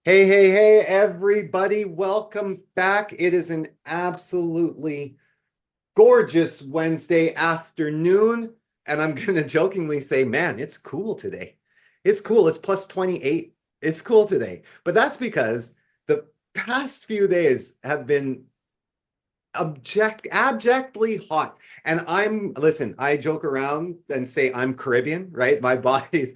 Hey, hey, hey, everybody. Welcome back. It is an absolutely gorgeous Wednesday afternoon. And I'm going to jokingly say, man, it's cool today. It's cool. It's plus 28. It's cool today. But that's because the past few days have been abjectly hot. And listen, I joke around and say I'm Caribbean, right? My body's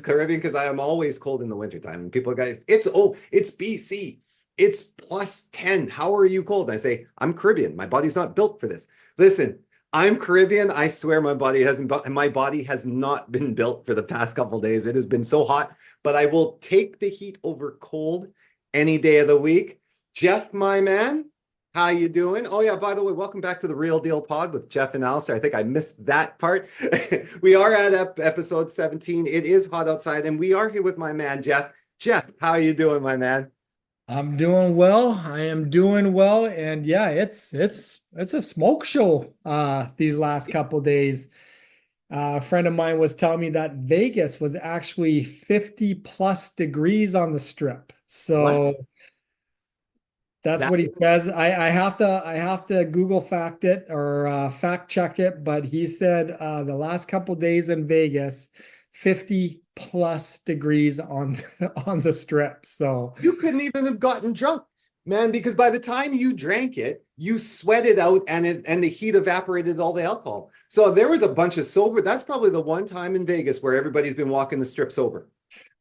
Caribbean because I am always cold in the wintertime. And people guys, it's BC. It's plus 10. How are you cold? And I say, I'm Caribbean. My body's not built for this. Listen, I'm Caribbean. I swear my body has not been built for the past couple of days. It has been so hot, but I will take the heat over cold any day of the week. Geoff, my man, how you doing? Oh yeah, by the way, welcome back to the Real Deal Pod with Geoff and Allister. I think I missed that part. We are at episode 17. It is hot outside, and we are here with my man Geoff. Geoff, how are you doing, my man? I'm doing well. I am doing well, and yeah, it's a smoke show these last couple days. A friend of mine was telling me that Vegas was actually 50 plus degrees on the strip. What? So that's That what he says. I have to Google fact it or fact check it, but he said the last couple days in Vegas, 50 plus degrees on on the strip. So you couldn't even have gotten drunk, man, because by the time you drank it, you sweated out and the heat evaporated all the alcohol. So there was a bunch of sober. That's probably the one time in Vegas where everybody's been walking the strip sober.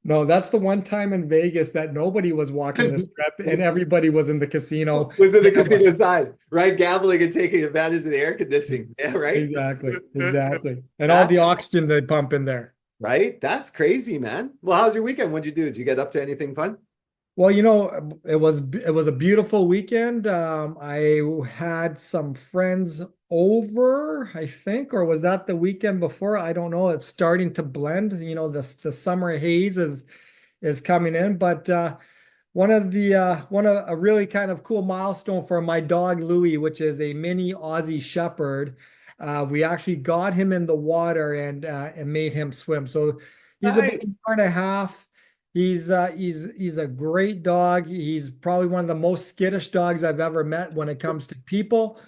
no, that's the one time in Vegas that nobody was walking the strip and everybody was in the casino Was in the gambling. casino side, right? Gambling and taking advantage of the air conditioning. Yeah, right. Exactly, exactly. And all That's the oxygen they pump in there. right. That's crazy, man. Well, how's your weekend? What'd you do? Did you get up to anything fun? Well, it was a beautiful weekend. I had some friends over, I think, or was that the weekend before? I don't know. It's starting to blend. The summer haze is coming in, but one of a really kind of cool milestone for my dog Louie, which is a mini Aussie Shepherd. We actually got him in the water and made him swim. So he's about a Nice. year and a half. He's a great dog. He's probably one of the most skittish dogs I've ever met when it comes to people.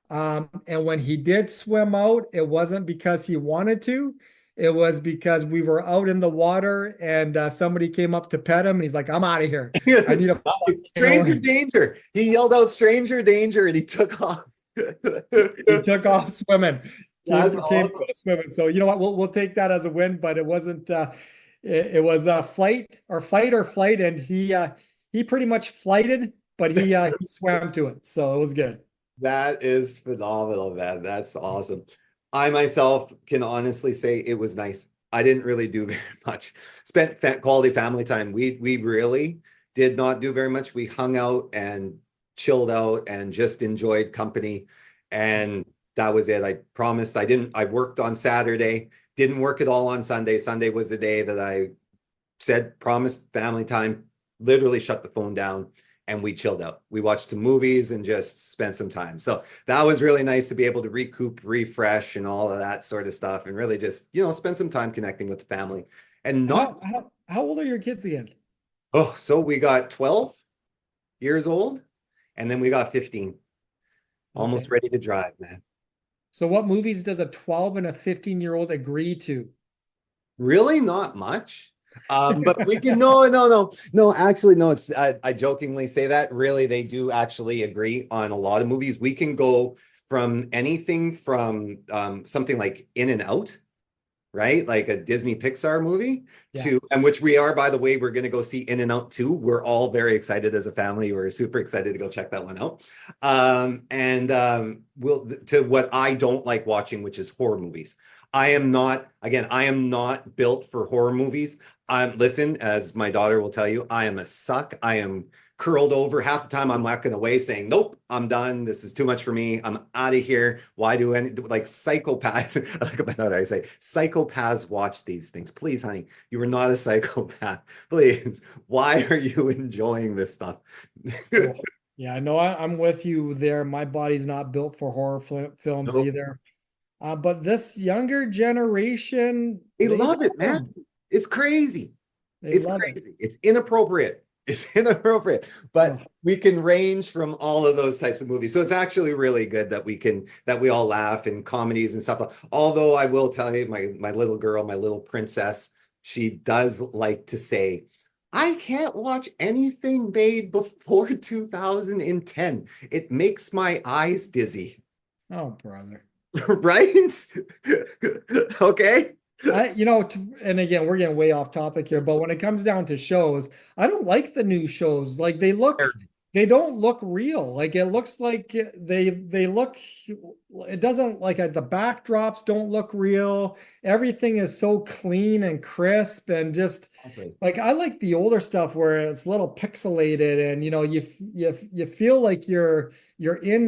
And when he did swim out, it wasn't because he wanted to. It was because we were out in the water and somebody came up to pet him. And he's like, "I'm out of here. I need a, Stranger danger. He yelled out stranger danger and he took off. He took off swimming. That's Came awesome. swimming. So you know what? We'll take that as a win. But it wasn't. It was fight or flight, and he pretty much flighted, but he swam to it. So it was good. That is phenomenal, man. That's awesome. I myself can honestly say it was nice. I didn't really do very much. Spent quality family time. We really did not do very much. We hung out and chilled out and just enjoyed company. And that was it. I promised I worked on Saturday, didn't work at all on Sunday. Sunday was the day that I said, promised family time, literally shut the phone down and we chilled out. We watched some movies and just spent some time. So that was really nice to be able to recoup, refresh, and all of that sort of stuff, and really just, spend some time connecting with the family. And not, How old are your kids again? oh, so we got 12 years old, and then we got 15, almost Okay. ready to drive, man. So what movies does a 12 and a 15-year-old agree to? Really not much. But we can no. Actually, no. I jokingly say that. Really, they do actually agree on a lot of movies. We can go from anything from something like In and Out, right? Like a Disney Pixar movie Yeah. to, and which we are, by the way, we're going to go see In and Out 2. We're all very excited as a family. We're super excited to go check that one out. And we'll to what I don't like watching, which is horror movies. I am not built for horror movies. Listen, as my daughter will tell you, I am a suck. I am curled over half the time. I'm walking away saying, nope, I'm done. This is too much for me. I'm out of here. Why do any like psychopaths? Like I say, psychopaths watch these things. Please, honey, you are not a psychopath. Please, why are you enjoying this stuff? Well, yeah, no, I'm with you there. My body's not built for horror films Nope. either. But this younger generation, They they love it, love man. them. It's crazy. They It's love it. crazy. It's inappropriate. It's inappropriate, Oh, but we can range from all of those types of movies. So it's actually really good that we all laugh in comedies and stuff. Although I will tell you, my little girl, my little princess, she does like to say, I can't watch anything made before 2010. It makes my eyes dizzy. oh, brother. Right? Okay. And again, we're getting way off topic here, but when it comes down to shows, I don't like the new shows. Like they don't look real. Like it looks like they look, it doesn't like the backdrops don't look real. Everything is so clean and crisp and just like I like the older stuff where it's a little pixelated and you feel like you're in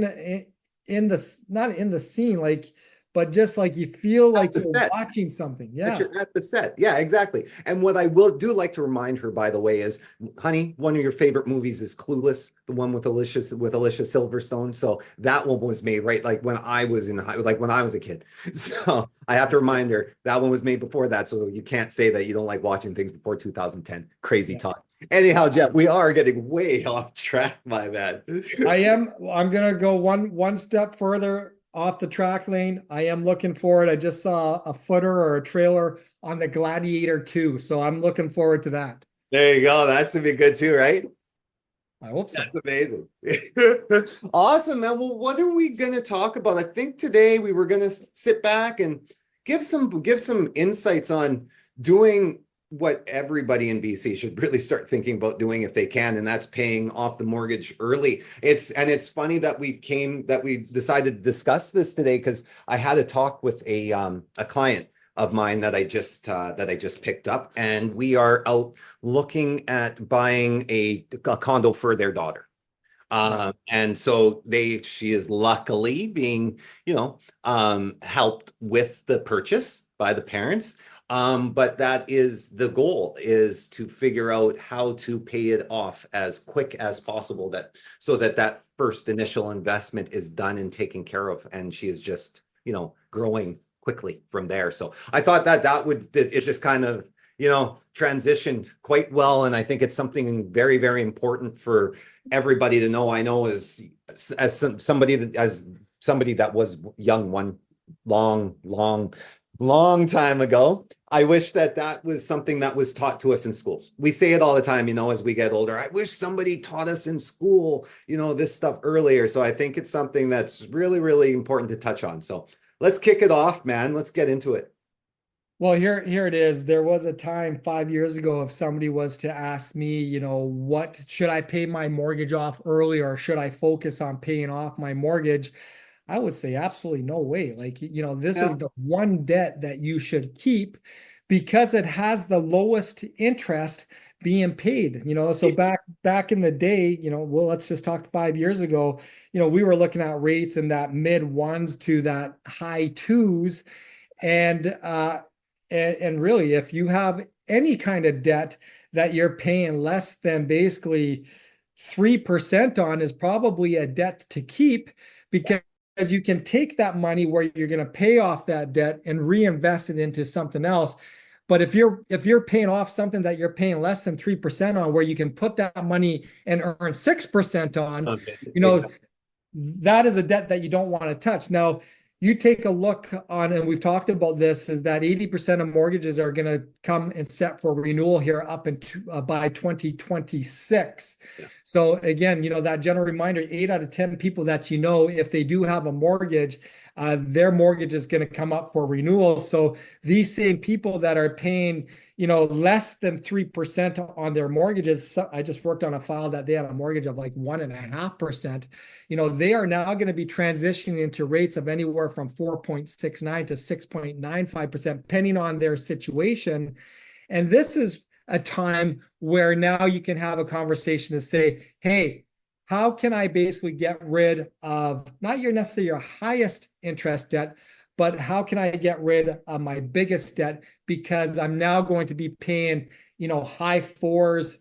the not in the scene like but just like you feel At like the you're set. watching something. That Yeah. you're at the set. Yeah, exactly. And what I will do like to remind her, by the way, is, honey, one of your favorite movies is Clueless, the one with Alicia Silverstone. So that one was made right like when I was like when I was a kid. So I have to remind her that one was made before that. So you can't say that you don't like watching things before 2010. Crazy Yeah. talk. Anyhow, Jeff, we are getting way off track, my man. I'm gonna go one step further off the track lane. I am looking forward. I just saw a footer or a trailer on the Gladiator 2, so I'm looking forward to that. There you go. That should be good too, right? I hope so. That's amazing. Awesome, man. Well, what are we going to talk about? I think today we were going to sit back and give some insights on doing what everybody in BC should really start thinking about doing if they can, and that's paying off the mortgage early. It's funny that we decided to discuss this today because I had a talk with a client of mine that I just picked up, and we are out looking at buying a condo for their daughter. And so she is luckily being, helped with the purchase by the parents. But that is the goal, is to figure out how to pay it off as quick as possible, so that first initial investment is done and taken care of, and she is just, growing quickly from there. So I thought it's just kind of, transitioned quite well. And I think it's something very, very important for everybody to know. I know somebody that was young one long time ago. I wish that was something that was taught to us in schools. We say it all the time, as we get older. I wish somebody taught us in school, this stuff earlier. So I think it's something that's really, really important to touch on. So let's kick it off, man. Let's get into it. Well, here it is. There was a time 5 years ago if somebody was to ask me, what should I pay my mortgage off early or should I focus on paying off my mortgage? I would say absolutely no way. Like, this is Yeah. the one debt that you should keep because it has the lowest interest being paid. So back in the day, well, let's just talk 5 years ago, we were looking at rates in that mid ones to that high twos. And really, if you have any kind of debt that you're paying less than basically 3% on is probably a debt to keep because you can take that money where you're going to pay off that debt and reinvest it into something else. But if you're paying off something that you're paying less than 3% on, where you can put that money and earn 6% on, Okay. that is a debt that you don't want to touch. Now, you take a look on, and we've talked about this, is that 80% of mortgages are going to come and set for renewal here up by 2026. Yeah. So again, that general reminder, 8 out of 10 people that if they do have a mortgage, their mortgage is going to come up for renewal. So these same people that are paying, less than 3% on their mortgages. So I just worked on a file that they had a mortgage of like 1.5%. They are now going to be transitioning into rates of anywhere from 4.69 to 6.95%, depending on their situation. And this is a time where now you can have a conversation to say, hey, how can I basically get rid of not necessarily your highest interest debt, but how can I get rid of my biggest debt? Because I'm now going to be paying, high fours,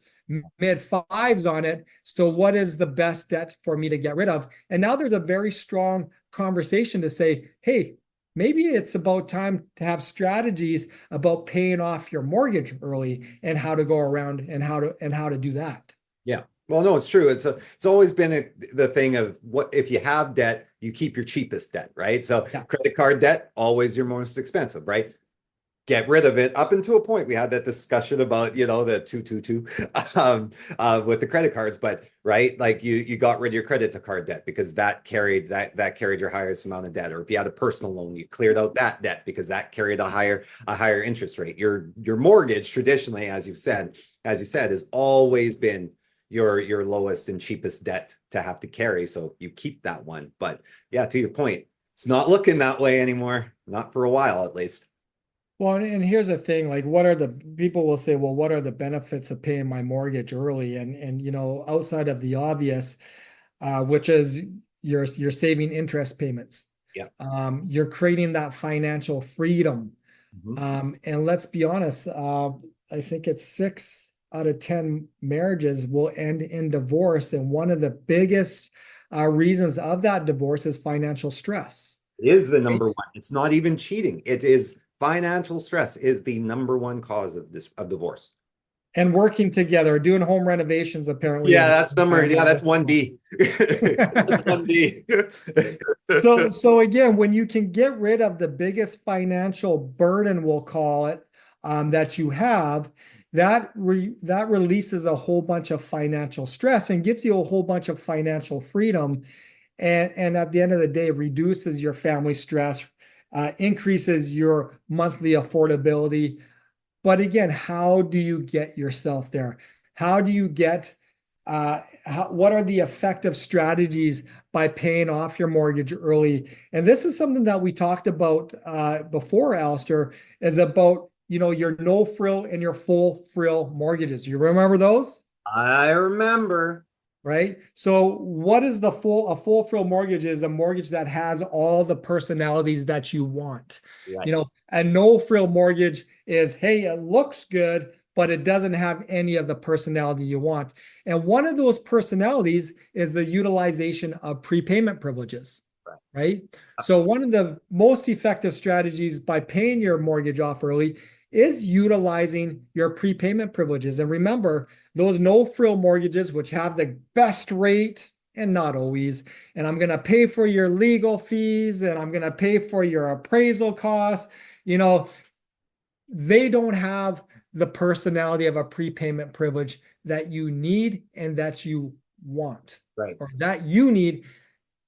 mid fives on it. So what is the best debt for me to get rid of? And now there's a very strong conversation to say, hey, maybe it's about time to have strategies about paying off your mortgage early and how to go around and how to do that. Yeah. Well, no, it's true. It's always been the thing of what if you have debt, you keep your cheapest debt, right? So Yeah. credit card debt, always your most expensive, right? Get rid of it up until a point. We had that discussion about, the 222 with the credit cards, but right, like you got rid of your credit to card debt because that carried your highest amount of debt. Or if you had a personal loan, you cleared out that debt because that carried a higher interest rate. Your mortgage traditionally, as you said, has always been your lowest and cheapest debt to have to carry. So you keep that one. But yeah, to your point, it's not looking that way anymore, not for a while at least. Well, and here's the thing, like what are the people will say, well, what are the benefits of paying my mortgage early? And outside of the obvious, which is you're saving interest payments. Yeah. You're creating that financial freedom. Mhm. And let's be honest, I think it's 6 out of 10 marriages will end in divorce. And one of the biggest reasons of that divorce is financial stress. It is the Right? number one. It's not even cheating. It is financial stress is the number one cause of divorce. And working together, doing home renovations apparently Yeah, is that's 1B. That's 1B. so again, when you can get rid of the biggest financial burden, we'll call it, that you have, that releases a whole bunch of financial stress and gives you a whole bunch of financial freedom. And at the end of the day, reduces your family stress, increases your monthly affordability. But again, how do you get yourself there? How do you get, what are the effective strategies by paying off your mortgage early? And this is something that we talked about before, Allister, is about, your no frill and your full frill mortgages. You remember those? I remember. Right? So what is a full frill mortgage is a mortgage that has all the personalities that you want. Right. A no frill mortgage is, hey, it looks good, but it doesn't have any of the personality you want. And one of those personalities is the utilization of prepayment privileges, Right. right? So one of the most effective strategies by paying your mortgage off early is utilizing your prepayment privileges. And remember, those no frill mortgages, which have the best rate and not always, and I'm going to pay for your legal fees and I'm going to pay for your appraisal costs, they don't have the personality of a prepayment privilege that you need and that you want, Right. or that you need,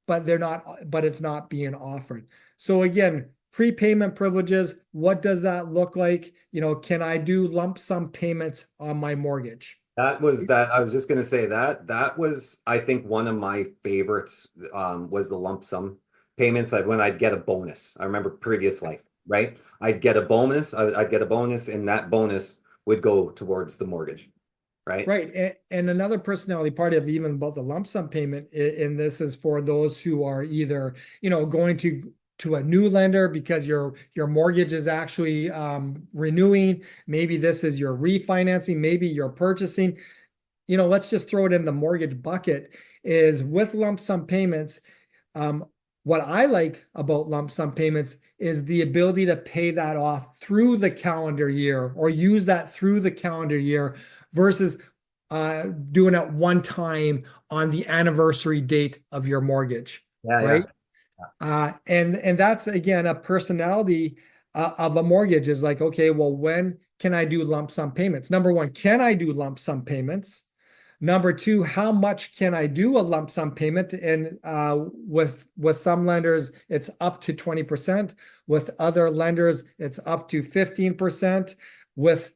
but it's not being offered. So again, prepayment privileges, what does that look like? Can I do lump sum payments on my mortgage? I was just going to say that was, I think, one of my favorites, was the lump sum payments. Like when I'd get a bonus. I remember previous life, right? I'd get a bonus. I'd get a bonus, and that bonus would go towards the mortgage, right? Right. And another personality part of even about the lump sum payment, and this is for those who are either, going to a new lender because your mortgage is actually renewing. Maybe this is your refinancing, maybe you're purchasing. Let's just throw it in the mortgage bucket. Is with lump sum payments, what I like about lump sum payments is the ability to pay that off through the calendar year or use that through the calendar year versus doing it one time on the anniversary date of your mortgage, Yeah, yeah. right? And that's again a personality of a mortgage is like, okay, well, when can I do lump sum payments? Number one, can I do lump sum payments? Number two, how much can I do a lump sum payment? And with some lenders, it's up to 20%. With other lenders, it's up to 15%. With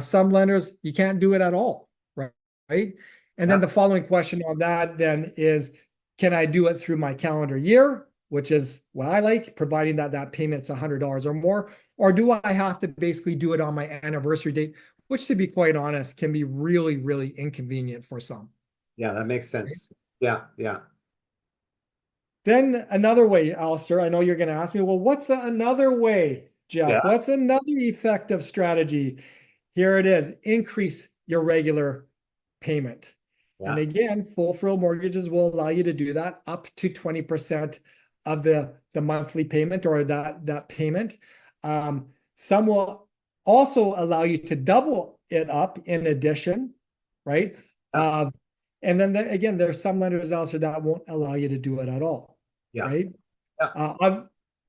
some lenders, you can't do it at all, right? Right. And then Yeah. the following question on that then is, can I do it through my calendar year, which is what I like, providing that payment's $100 or more, or do I have to basically do it on my anniversary date, which to be quite honest, can be really, really inconvenient for some. Yeah, that makes sense. Yeah, yeah. Then another way, Alistair, I know you're going to ask me, well, what's another way, Geoff? Yeah, What's another effective strategy? Here it is, increase your regular payment. And yeah. again, full frill mortgages will allow you to do that up to 20% of the monthly payment or that payment. Some will also allow you to double it up in addition, right? Yeah. And then again, there's some lenders out there that won't allow you to do it at all, Yeah. right? Yeah.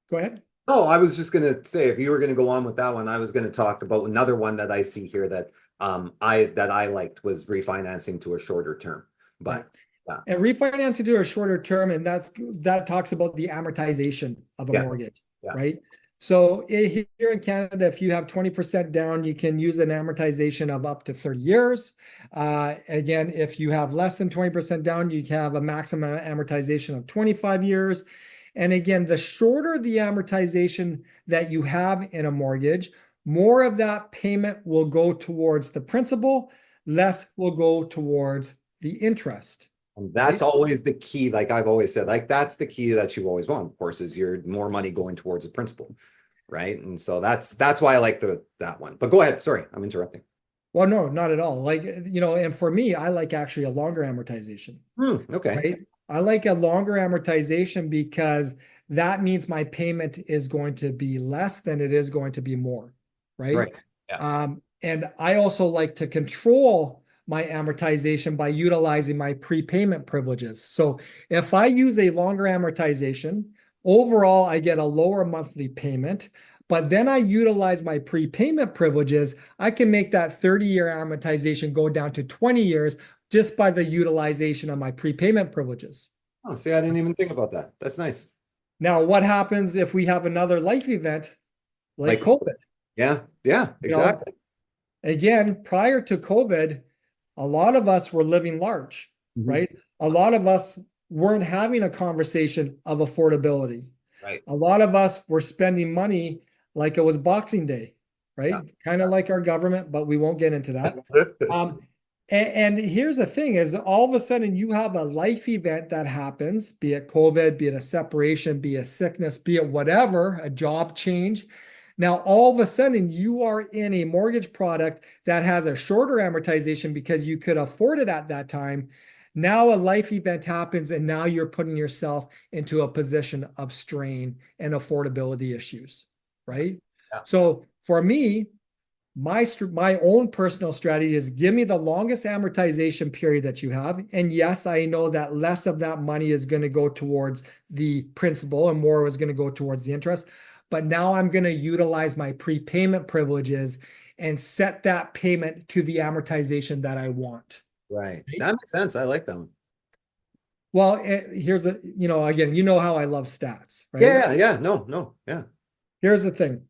Go ahead. No, I was just gonna say if you were gonna go on with that one, I was gonna talk about another one that I see here that I liked was refinancing to a shorter term. Yeah. But yeah, And refinancing to a shorter term, and that talks about the amortization of a yeah, mortgage, yeah, right? So here in Canada, if you have 20% down, you can use an amortization of up to 30 years. Again, if you have less than 20% down, you can have a maximum amortization of 25 years. And again, the shorter the amortization that you have in a mortgage, more of that payment will go towards the principal, less will go towards the interest. and that's Right? always the key. Like I've always said, like that's the key that you always want, of course, is your more money going towards the principal, right? And so that's why I like that one. But go ahead. Sorry, I'm interrupting. Well, no, not at all. Like, and for me, I like actually a longer amortization, Okay. right? I like a longer amortization because that means my payment is going to be less than it is going to be more, right? Right. Yeah. And I also like to control my amortization by utilizing my prepayment privileges. So if I use a longer amortization, overall, I get a lower monthly payment. But then I utilize my prepayment privileges. I can make that 30-year amortization go down to 20 years just by the utilization of my prepayment privileges. Oh, see, I didn't even think about that. That's nice. Now, what happens if we have another life event like Like, COVID? yeah, yeah, You know, exactly. again, prior to COVID, a lot of us were living large, Mhm. right? A lot of us weren't having a conversation of affordability. Right. A lot of us were spending money like it was Boxing Day, Yeah. right? Kind of like our government, but we won't get into that. And here's the thing is all of a sudden you have a life event that happens, be it COVID, be it a separation, be it sickness, be it whatever, a job change. Now, all of a sudden you are in a mortgage product that has a shorter amortization because you could afford it at that time. Now a life event happens and now you're putting yourself into a position of strain and affordability issues, right? Yeah. So for me, my own personal strategy is give me the longest amortization period that you have. And yes, I know that less of that money is going to go towards the principal and more is going to go towards the interest. But now I'm going to utilize my prepayment privileges and set that payment to the amortization that I want. Right. That makes sense. I like that one. Well, here's again, how I love stats, right? Yeah, yeah. No, no, yeah. Here's the thing.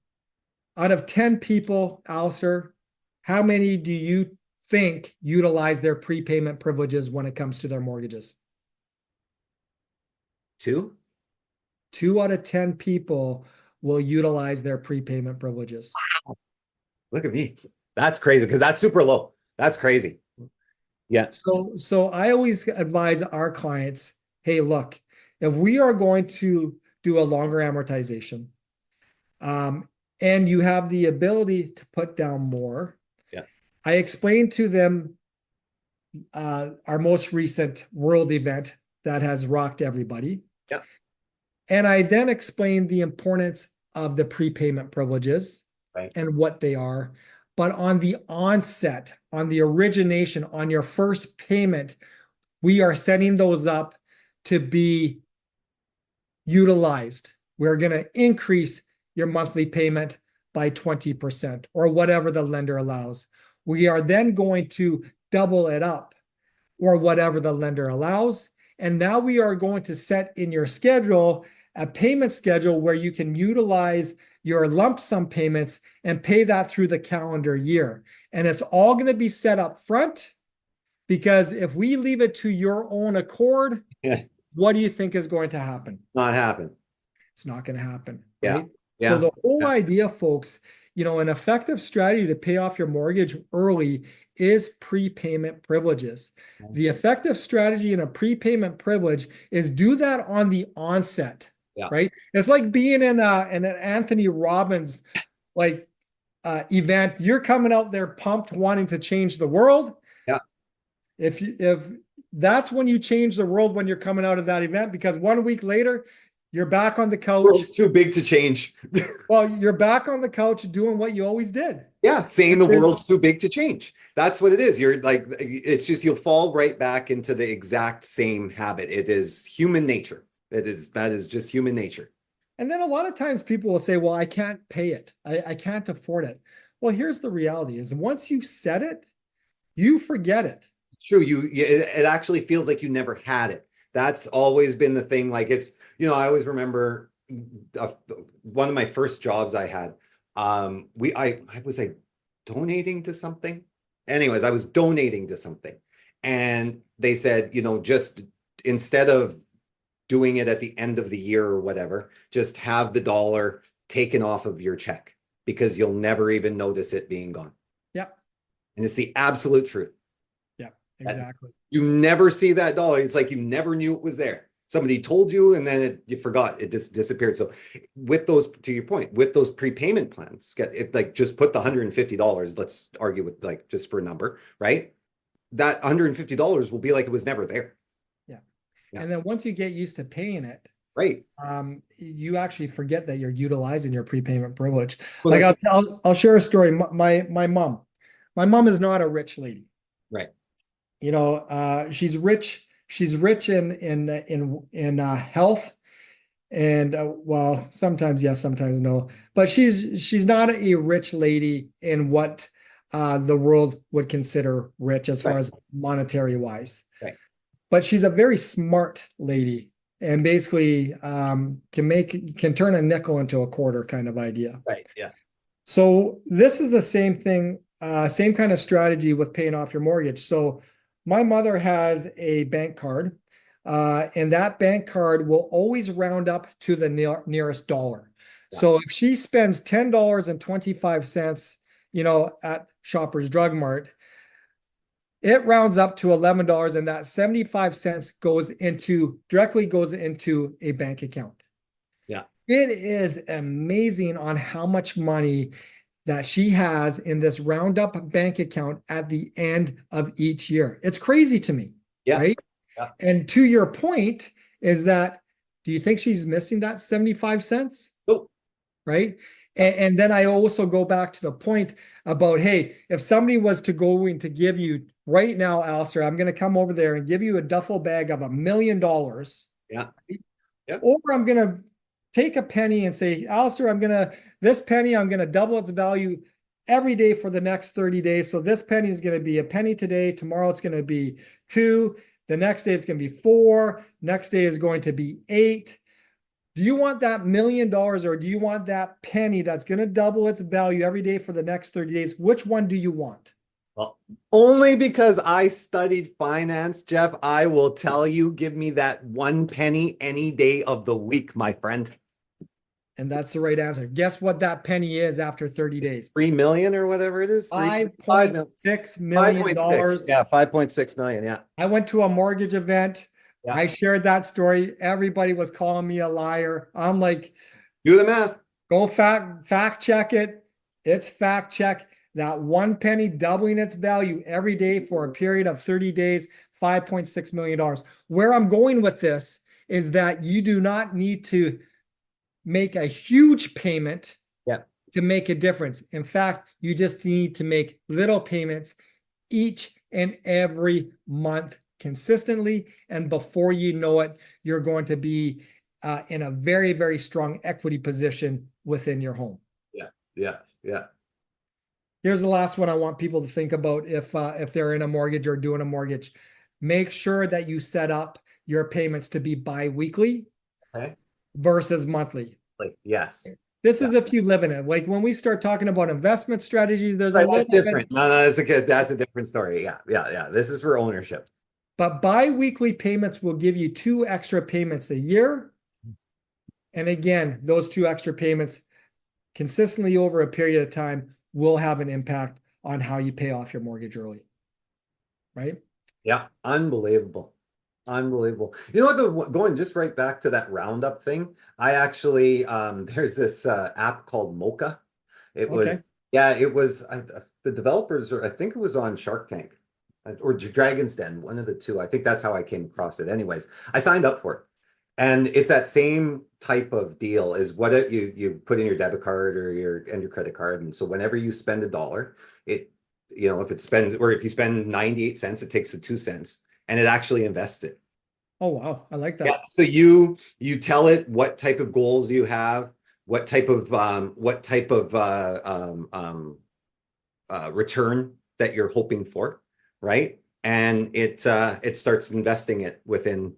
Out of 10 people, Allister, how many do you think utilize their prepayment privileges when it comes to their mortgages? 2? 2 out of 10 people will utilize their prepayment privileges. Look at me. That's crazy because that's super low. That's crazy. Yeah. So I always advise our clients, hey, look, if we are going to do a longer amortization, and you have the ability to put down more, Yeah. I explained to them our most recent world event that has rocked everybody. Yeah. And I then explained the importance of the prepayment privileges Right. and what they are. But on the onset, on the origination, on your first payment, we are setting those up to be utilized. We're going to increase your monthly payment by 20% or whatever the lender allows. We are then going to double it up or whatever the lender allows. And now we are going to set in your schedule a payment schedule where you can utilize your lump sum payments and pay that through the calendar year. And it's all going to be set up front because if we leave it to your own accord, Yeah. what do you think is going to happen? Not happen. It's not going to happen, Yeah. right? Yeah. So the whole Yeah. idea, folks, an effective strategy to pay off your mortgage early is prepayment privileges. The effective strategy in a prepayment privilege is do that on the onset, Yeah. right? It's like being in an Anthony Robbins event. You're coming out there pumped, wanting to change the world. Yeah. If that's when you change the world when you're coming out of that event, because 1 week later, You're back on the couch. World's too big to change. Well, you're back on the couch doing what you always did. Yeah, saying the Which is- world's too big to change. That's what it is. You're like, it's just you'll fall right back into the exact same habit. It is human nature. That is just human nature. And then a lot of times people will say, well, I can't pay it. I can't afford it. Well, here's the reality is once you set it, you forget it. True. It actually feels like you never had it. That's always been the thing. Like it's, I always remember one of my first jobs I had. I was like donating to something. Anyways, I was donating to something, and they said, just instead of doing it at the end of the year or whatever, just have the dollar taken off of your check because you'll never even notice it being gone. Yep. And it's the absolute truth. Yeah, exactly. You never see that dollar. It's like you never knew it was there. Somebody told you and then you forgot. It just disappeared. So with those, to your point, with those prepayment plans, just put the $150, let's argue with like just for a number, right? That $150 will be like it was never there. Yeah. And then once you get used to paying it, right, you actually forget that you're utilizing your prepayment privilege. Well, like I'll share a story. My mom is not a rich lady. right. She's rich. She's rich in health, and well, sometimes yes, sometimes no. But she's not a rich lady in what the world would consider rich as far as monetary wise. Right. But she's a very smart lady, and basically can turn a nickel into a quarter kind of idea. Right. Yeah. So this is the same thing, same kind of strategy with paying off your mortgage. So my mother has a bank card, and that bank card will always round up to the nearest dollar. Yeah. So if she spends $10.25, at Shoppers Drug Mart, it rounds up to $11, and that 75 cents directly goes into a bank account. Yeah. It is amazing on how much money that she has in this roundup bank account at the end of each year. It's crazy to me. Yeah. Right. Yeah. And to your point is that, do you think she's missing that 75 cents? Nope. Right. And then I also go back to the point about, hey, if somebody was going to give you right now, Allister, I'm going to come over there and give you a duffel bag of $1 million. Yeah. Yep. Or I'm going to take a penny and say, Allister, this penny, I'm going to double its value every day for the next 30 days. So this penny is going to be a penny today. Tomorrow it's going to be 2. The next day it's going to be 4. Next day is going to be 8. Do you want that $1 million, or do you want that penny that's going to double its value every day for the next 30 days? Which one do you want? Well, only because I studied finance, Geoff, I will tell you, give me that 1 penny any day of the week, my friend. And that's the right answer. Guess what that penny is after 30 days? 3 million or whatever it is. $5.6 million. Yeah, 5.6 million. Yeah. I went to a mortgage event. Yeah. I shared that story. Everybody was calling me a liar. I'm like, do the math. Go fact check it. It's fact check. That 1 penny doubling its value every day for a period of 30 days, $5.6 million. Where I'm going with this is that you do not need to make a huge payment to make a difference. In fact, you just need to make little payments each and every month consistently. And before you know it, you're going to be in a very, very strong equity position within your home. Yeah. Here's the last one I want people to think about if they're in a mortgage or doing a mortgage. Make sure that you set up your payments to be bi-weekly versus monthly. Yes. This is if you live in it. Like when we start talking about investment strategies, there's that's different. No, that's a different story. Yeah. This is for ownership. But bi-weekly payments will give you 2 extra payments a year. And again, those 2 extra payments consistently over a period of time will have an impact on how you pay off your mortgage early. Right? Yeah. Unbelievable. You know what, going just right back to that roundup thing, I actually, there's this app called Mocha. It was the developers, I think it was on Shark Tank or Dragon's Den, one of the two. I think that's how I came across it. Anyways, I signed up for it. And it's that same type of deal is what it, you put in your debit card or your credit card. And so whenever you spend a dollar, it, if it spends, or if you spend 98 cents, it takes the 2 cents and it actually invests it. Oh, wow. I like Yeah. that. So you tell it what type of goals you have, what type of return that you're hoping for, right? And it starts investing it within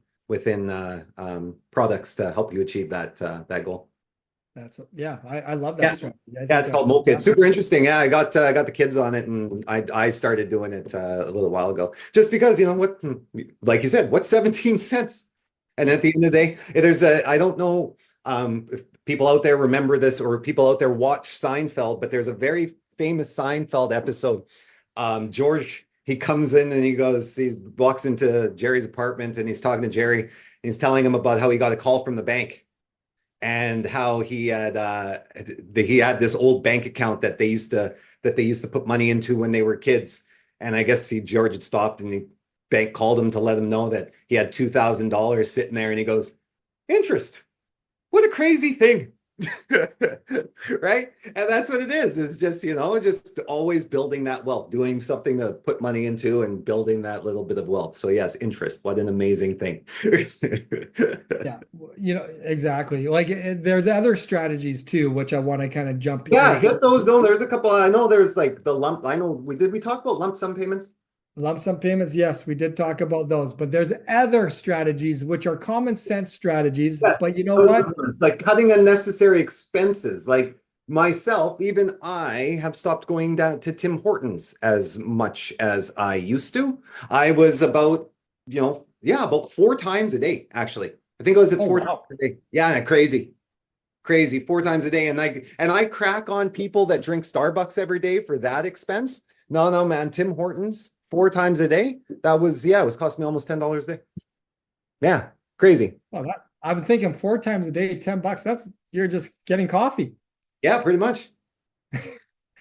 products to help you achieve that goal. Yeah, I love Yeah, that strategy. I yeah, think it's that's called Mocha. It's fantastic. super interesting. Yeah, I got the kids on it, and I started doing it a little while ago, just because what, like you said, what's 17 cents? And at the end of the day, I don't know if people out there remember this or people out there watch Seinfeld, but there's a very famous Seinfeld episode. George, he comes in and he walks into Jerry's apartment and he's talking to Jerry and he's telling him about how he got a call from the bank and how he had this old bank account that they used to put money into when they were kids. And I guess George had stopped and the bank called him to let him know that he had $2,000 sitting there, and he goes, "Interest? What a crazy thing." Right? And that's what it is. It's just always building that wealth, doing something to put money into and building that little bit of wealth. So yes, interest, what an amazing thing. Yeah, exactly. Like there's other strategies too, which I want to kind of jump Yeah, into. hit those. No, there's a couple. I know there's like the lump. I know we talk about lump sum payments? Lump sum payments, yes, we did talk about those, but there's other strategies which are common sense strategies. But Yes, you know those are what? the ones, like cutting unnecessary expenses. Like myself, even I have stopped going down to Tim Hortons as much as I used to. I was about 4 times a day, actually. I think I was at Oh, 4 times wow. a day. Yeah, crazy. Crazy, 4 times a day. And I crack on people that drink Starbucks every day for that expense. No, no, man. Tim Hortons, 4 times a day. It was costing me almost $10 a day. Yeah, crazy. Oh, I'm thinking 4 times a day, $10. You're just getting coffee. Yeah, pretty much.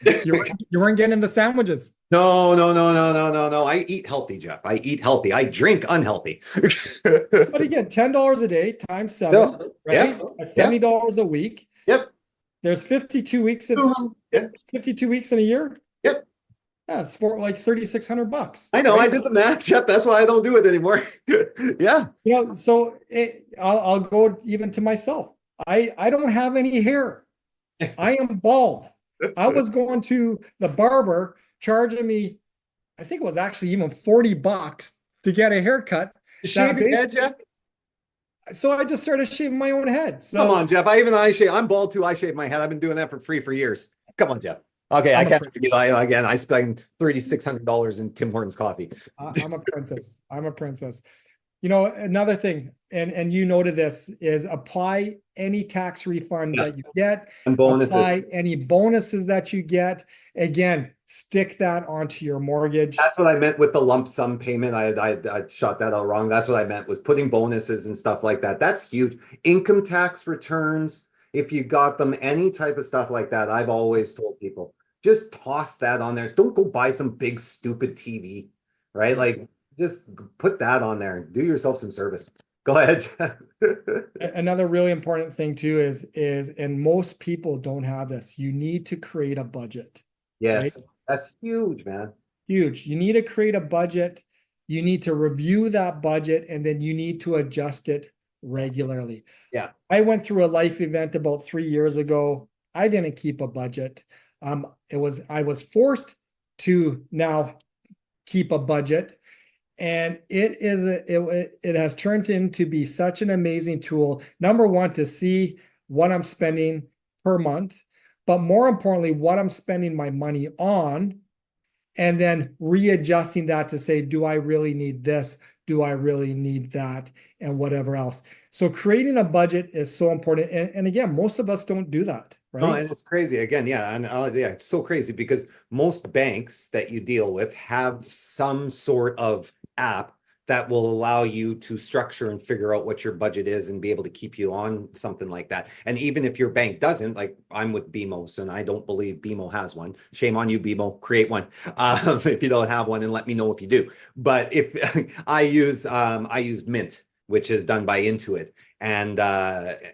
You weren't getting the sandwiches. No, no, no, no, no, no, no. I eat healthy, Jeff. I eat healthy. I drink unhealthy. But again, $10 a day times seven, No, yeah, right? That's yeah, $70 a week. yep, There's 52 weeks in a year. yep. Yeah, it's for like $3,600, I know. I right? did the math, Jeff. That's why I don't do it anymore. Yeah. So I'll go even to myself. I don't have any hair. I am bald. I was going to the barber charging me, I think it was actually even $40 to get a haircut. To That shave your base, head, Jeff? so I just started shaving my own head. Come on, So Jeff. I shave. I'm bald too. I shave my head. I've been doing that for free for years. Come on, Jeff. Okay, I I'm a can't forget. Again, I spend $3,600 in Tim Hortons coffee. I'm a princess. I'm a princess. Another thing, and you noted this, is apply any tax refund Yeah. that you get, And bonuses. apply any bonuses that you get. Again, stick that onto your mortgage. That's what I meant with the lump sum payment. I shot that out wrong. That's what I meant was putting bonuses and stuff like that. That's huge. Income tax returns, if you got them, any type of stuff like that, I've always told people, just toss that on there. Don't go buy some big stupid TV, right? Like just put that on there. Do yourself some service. Go ahead. Another really important thing too is and most people don't have this. You need to create a budget, right? Yes, that's huge, man. Huge. You need to create a budget. You need to review that budget, and then you need to adjust it regularly. Yeah. I went through a life event about 3 years ago. I didn't keep a budget. I was forced to now keep a budget, and it has turned into be such an amazing tool. Number one, to see what I'm spending per month, but more importantly, what I'm spending my money on, and then readjusting that to say, do I really need this? Do I really need that? And whatever else. So creating a budget is so important. And again, most of us don't do that, No, right? and it's crazy again. Yeah, and yeah, it's so crazy because most banks that you deal with have some sort of app that will allow you to structure and figure out what your budget is and be able to keep you on something like that. And even if your bank doesn't, like I'm with BMO, and I don't believe BMO has one. Shame on you, BMO. Create one if you don't have one, and let me know if you do. But if I use Mint, which is done by Intuit, and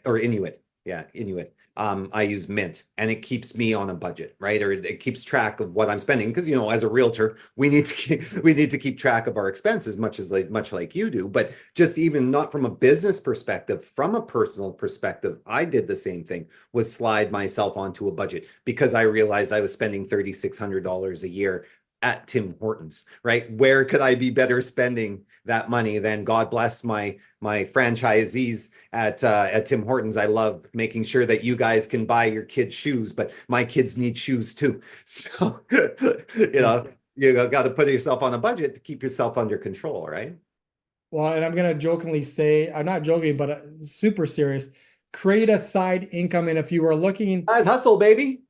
or Inuit. Yeah, Inuit. I use Mint, and it keeps me on a budget, right? Or it keeps track of what I'm spending because as a realtor, we need to keep track of our expenses, much like you do. But just even not from a business perspective, from a personal perspective, I did the same thing, was slide myself onto a budget because I realized I was spending $3,600 a year at Tim Hortons, right? Where could I be better spending that money than, God bless my franchisees at Tim Hortons. I love making sure that you guys can buy your kids shoes, but my kids need shoes too. So you got to put yourself on a budget to keep yourself under control, right? Well, and I'm gonna jokingly say, I'm not joking, but super serious. Create a side income, and if you are looking, I'd hustle, baby.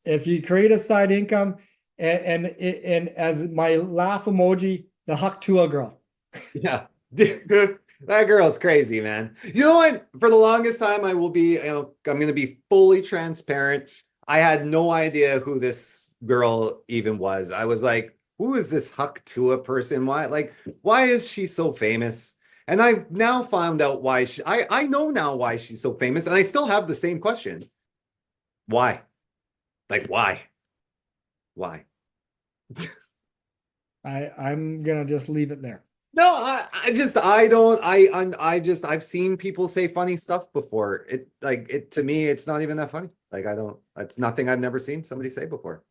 if you create a side income, and as my laugh emoji, the Huck Tua girl. Yeah. That girl's crazy, man. You know what? For the longest time, I'm going to be fully transparent. I had no idea who this girl even was. I was like, who is this Huck Tua person? Why is she so famous? And I've now found out why I know now why she's so famous, and I still have the same question. Why? Why? Why? I'm gonna just leave it there. No, I don't, I've seen people say funny stuff before. To me, it's not even that funny. It's nothing I've never seen somebody say before.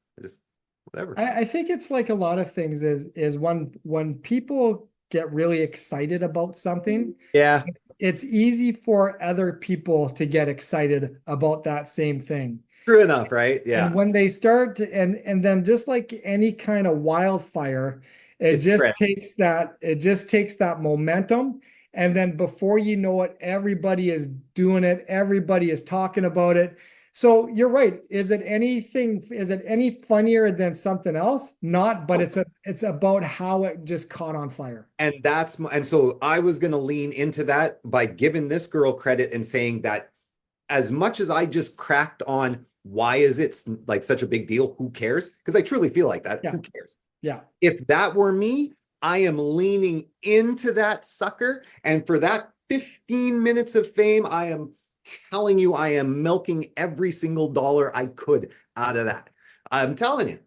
Whatever. I think it's like a lot of things is when people get really excited about something, Yeah, it's easy for other people to get excited about that same thing. true enough, right? And Yeah, when they start to, and then just like any kind of wildfire, it's spread. it just takes that momentum. And then before you know it, everybody is doing it, everybody is talking about it. So you're right. Is it any funnier than something else? Not, but it's about how it just caught on fire. And so I was going to lean into that by giving this girl credit and saying that as much as I just cracked on why is it like such a big deal? Who cares? Because I truly feel like that. Yeah. Who cares? Yeah. If that were me, I am leaning into that sucker. And for that 15 minutes of fame, I am telling you, I am milking every single dollar I could out of that. I'm telling you.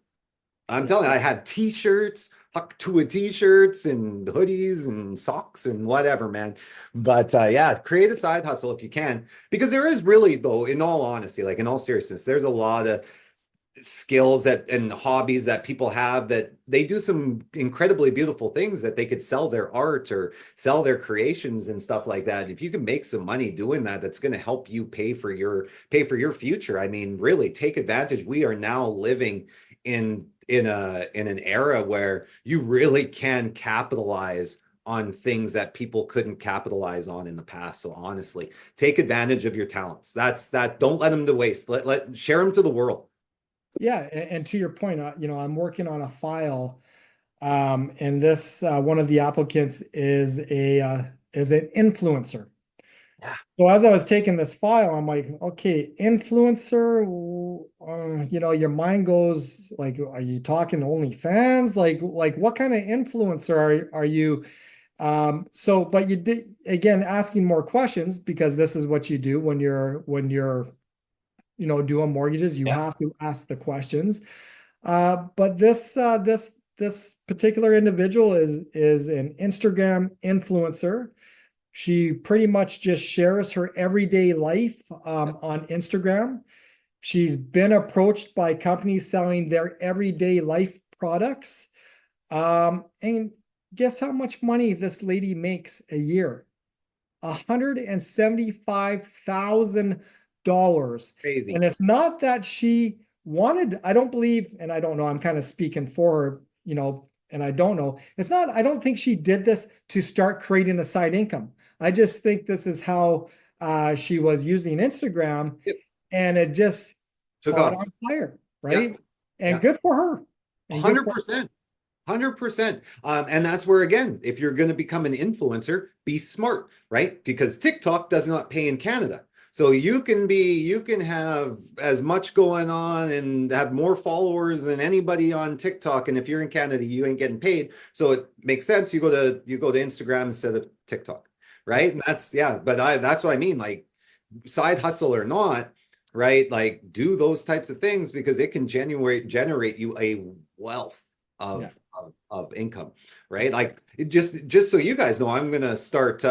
I had t-shirts, Huck Tua t-shirts and hoodies and socks and whatever, man. But yeah, create a side hustle if you can, because there is really, though, in all honesty, like in all seriousness, there's a lot of skills and hobbies that people have that they do some incredibly beautiful things that they could sell their art or sell their creations and stuff like that. If you can make some money doing that, that's going to help you pay for your future. I mean, really take advantage. We are now living in an era where you really can capitalize on things that people couldn't capitalize on in the past. So honestly, take advantage of your talents. Don't let them to waste. Let share them to the world. Yeah, and to your point, I'm working on a file, and this one of the applicants is an influencer. Yeah. So as I was taking this file, I'm like, okay, influencer, your mind goes like, are you talking OnlyFans? Like what kind of influencer are you? But you did again asking more questions because this is what you do when you're doing mortgages, you Yeah. have to ask the questions. But this particular individual is an Instagram influencer. She pretty much just shares her everyday life on Instagram. She's been approached by companies selling their everyday life products. And guess how much money this lady makes a year? $175,000. Crazy. And it's not that she wanted, I don't believe, and I don't know, I'm kind of speaking for her, and I don't know. I don't think she did this to start creating a side income. I just think this is how she was using Instagram, Yep. and it just Took caught off. on fire, Yeah. right? And Yeah. good for her. 100%. 100%. And that's where, again, if you're going to become an influencer, be smart, right? Because TikTok does not pay in Canada. So you can have as much going on and have more followers than anybody on TikTok. And if you're in Canada, you ain't getting paid. So it makes sense. You go to Instagram instead of TikTok, right? And that's, yeah, but that's what I mean, like side hustle or not, right? Like do those types of things because it can generate you a wealth Yeah. of income, right? Like just so you guys know, I'm gonna start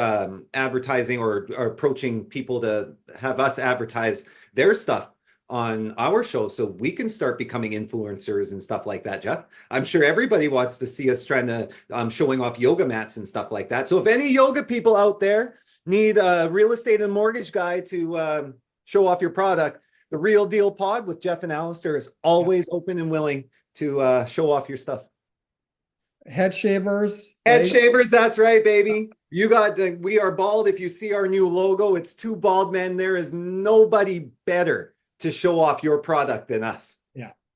advertising or approaching people to have us advertise their stuff on our show so we can start becoming influencers and stuff like that, Jeff. I'm sure everybody wants to see us trying to showing off yoga mats and stuff like that. So if any yoga people out there need a real estate and mortgage guy to show off your product, the Real Deal Pod with Jeff and Allister is always open and willing to show off your stuff. Head shavers. Head Right? shavers, that's right, baby. You got we are bald. If you see our new logo, it's two bald men. There is nobody better to show off your product than us.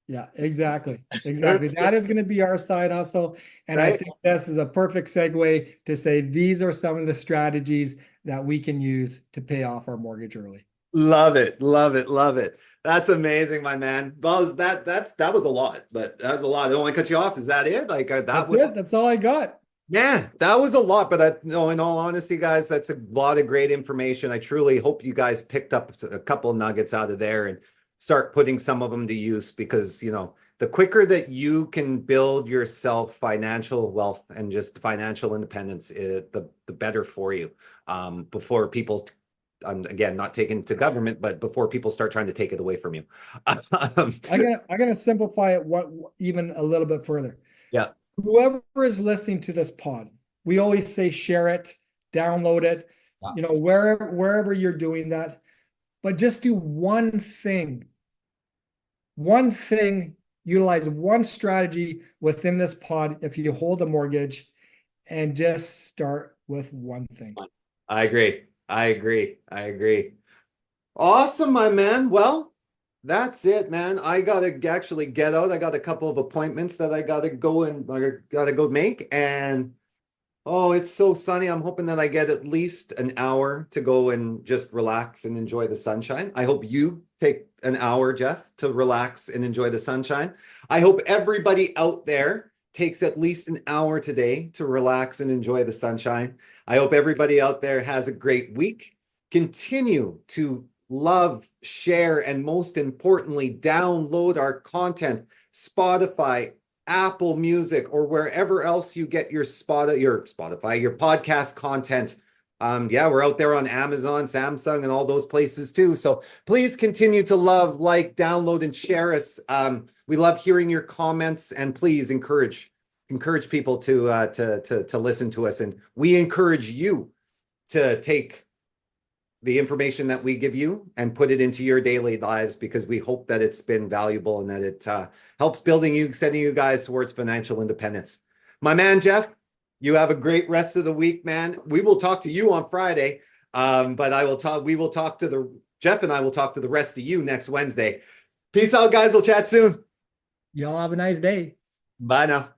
Yeah, exactly. Exactly. That is going to be our side hustle. And I Right? think this is a perfect segue to say these are some of the strategies that we can use to pay off our mortgage early. Love it, love it, love it. That's amazing, my man. Well, that was a lot, but that was a lot. I don't want to cut you off. Is that it? Like that That's was it. That's all I got. Yeah, that was a lot, but no, in all honesty, guys, that's a lot of great information. I truly hope you guys picked up a couple of nuggets out of there and start putting some of them to use because, you know, the quicker that you can build yourself financial wealth and just financial independence, the better for you. Before people, again, not taken to government, but before people start trying to take it away from you. I'm gonna simplify it even a little bit further. Yeah. Whoever is listening to this pod, we always say share it, download it, Yeah. you know, wherever you're doing that, but just do one thing, utilize one strategy within this pod if you hold a mortgage, and just start with one thing. I agree. I agree. Awesome, my man. Well, that's it, man. I gotta actually get out. I got a couple of appointments that I gotta go make. And oh, it's so sunny. I'm hoping that I get at least an hour to go and just relax and enjoy the sunshine. I hope you take an hour, Jeff, to relax and enjoy the sunshine. I hope everybody out there takes at least an hour today to relax and enjoy the sunshine. I hope everybody out there has a great week. Continue to love, share, and most importantly, download our content, Spotify, Apple Music, or wherever else you get your Spotify, your podcast content. Yeah, we're out there on Amazon, Samsung, and all those places too. So please continue to love, like, download, and share us. We love hearing your comments, and please encourage people to listen to us. And we encourage you to take the information that we give you and put it into your daily lives because we hope that it's been valuable and that it helps sending you guys towards financial independence. My man, Jeff, you have a great rest of the week, man. We will talk to you on Friday, but Jeff and I will talk to the rest of you next Wednesday. Peace out, guys. We'll chat soon. Y'all have a nice day. Bye now.